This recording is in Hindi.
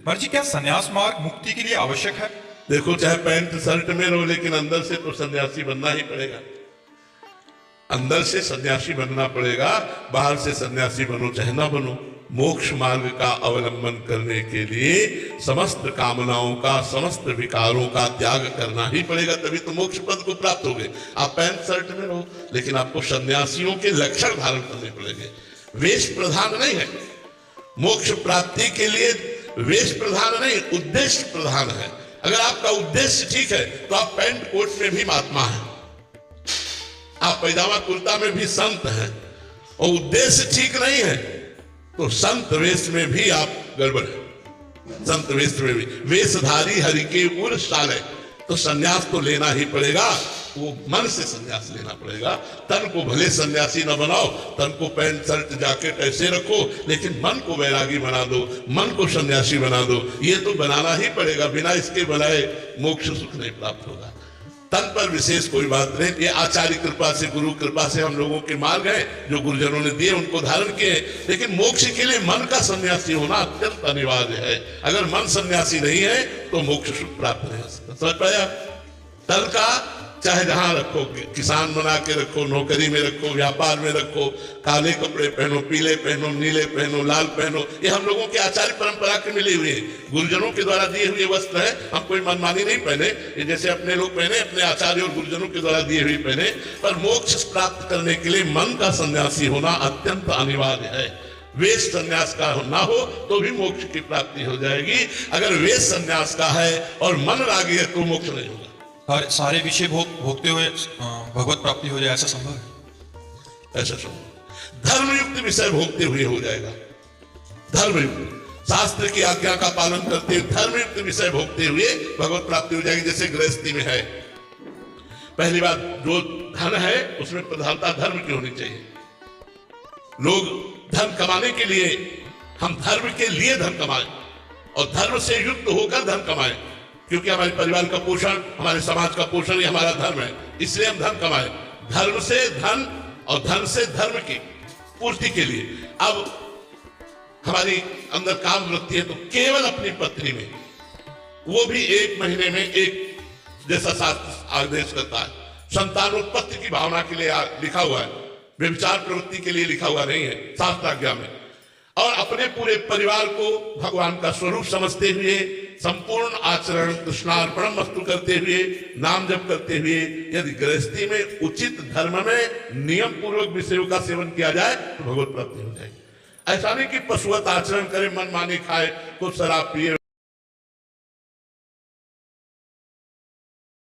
महर्षि, क्या सन्यास मार्ग मुक्ति के लिए आवश्यक है? देखो, चाहे पैंट शर्ट में रहो, लेकिन अंदर से तो सन्यासी बनना ही पड़ेगा। अंदर से सन्यासी बनना पड़ेगा, बाहर से सन्यासी बनो चाहे ना बनो। मोक्ष मार्ग का अवलंबन करने के लिए समस्त कामनाओं का, समस्त विकारों का त्याग करना ही पड़ेगा, तभी तो मोक्ष पद को प्राप्त होगे। आप पैंट शर्ट में रहो, लेकिन आपको सन्यासियों के लक्षण धारण करने पड़ेंगे। वेश प्रधान नहीं है मोक्ष प्राप्ति के लिए, वेश प्रधान नहीं, उद्देश्य प्रधान है। अगर आपका उद्देश्य ठीक है तो आप पैंट कोट में भी महात्मा हैं, आप पैजामा कुर्ता में भी संत हैं। और उद्देश्य ठीक नहीं है तो संत वेश में भी आप गड़बड़ है। संत वेश में भी वेशधारी हरि के उर शाले, तो सन्यास तो लेना ही पड़ेगा। वो मन से सन्यास लेना पड़ेगा। तन को भले सन्यासी न बनाओ, तन को पैंट शर्ट जैकेट ऐसे रखो, लेकिन मन को वैरागी बना दो, मन को सन्यासी बना दो। ये तो बनाना ही पड़ेगा, बिना इसके बनाए मोक्ष सुख नहीं प्राप्त होगा। तन पर विशेष कोई बात नहीं, ये आचार्य कृपा से, गुरु कृपा से हम लोगों के मार्ग हैं जो गुरुजनों ने दिए, उनको धारण किए। लेकिन मोक्ष के लिए मन का सन्यासी होना अत्यंत अनिवार्य है। अगर मन सन्यासी नहीं है तो मोक्ष सुख प्राप्त नहीं हो सकता। समझ पाया? तन का चाहे जहां रखो, किसान बना के रखो, नौकरी में रखो, व्यापार में रखो, काले कपड़े पहनो, पीले पहनो, नीले पहनो, लाल पहनो, ये हम लोगों के आचार्य परंपरा के मिले हुए गुरुजनों के द्वारा दिए हुए वस्त्र है। हम कोई मनमानी नहीं पहने, ये जैसे अपने लोग पहने, अपने आचार्य और गुरुजनों के द्वारा दिए हुए पहने। पर मोक्ष प्राप्त करने के लिए मन का सन्यासी होना अत्यंत अनिवार्य है। वेश संन्यास का ना हो तो भी मोक्ष की प्राप्ति हो जाएगी। अगर वेश संन्यास का है और मन रागी है तो मोक्ष नहीं होगा। सारे विषय भोगते हुए भगवत प्राप्ति हो जाए, ऐसा संभव है? ऐसा संभव। धर्मयुक्त विषय भोगते हुए हो जाएगा। धर्मयुक्त, शास्त्र की आज्ञा का पालन करते हुए धर्मयुक्त विषय भोगते हुए भगवत प्राप्ति हो जाएगी। जैसे गृहस्थी में है, पहली बात, जो धन है उसमें प्रधानता धर्म की होनी चाहिए। लोग धन कमाने के लिए, हम धर्म के लिए धन कमाएं और धर्म से युक्त होकर धन कमाएं, क्योंकि हमारे परिवार का पोषण, हमारे समाज का पोषण ये हमारा धर्म है, इसलिए हम धन कमाएं। धर्म से धन और धन से धर्म की पूर्ति के लिए अब हमारी अंदर काम वृत्ति है, तो केवल अपनी पत्नी में, वो भी 1 महीने में एक जैसा शास्त्र आदेश करता है, संतानोत्पत्ति की भावना के लिए लिखा हुआ है, व्यभिचार प्रवृत्ति के लिए लिखा हुआ नहीं है शास्त्राज्ञा में। और अपने पूरे परिवार को भगवान का स्वरूप समझते हुए संपूर्ण आचरण कृष्णार्पणम वस्तु करते हुए, नाम जप करते हुए, यदि गृहस्थी में उचित धर्म में नियम पूर्वक विषयों का सेवन किया जाए तो भगवत प्राप्ति हो जाएगी। ऐसा नहीं कि पशुवत आचरण करे, मन मानी खाए, कुछ शराब पिए।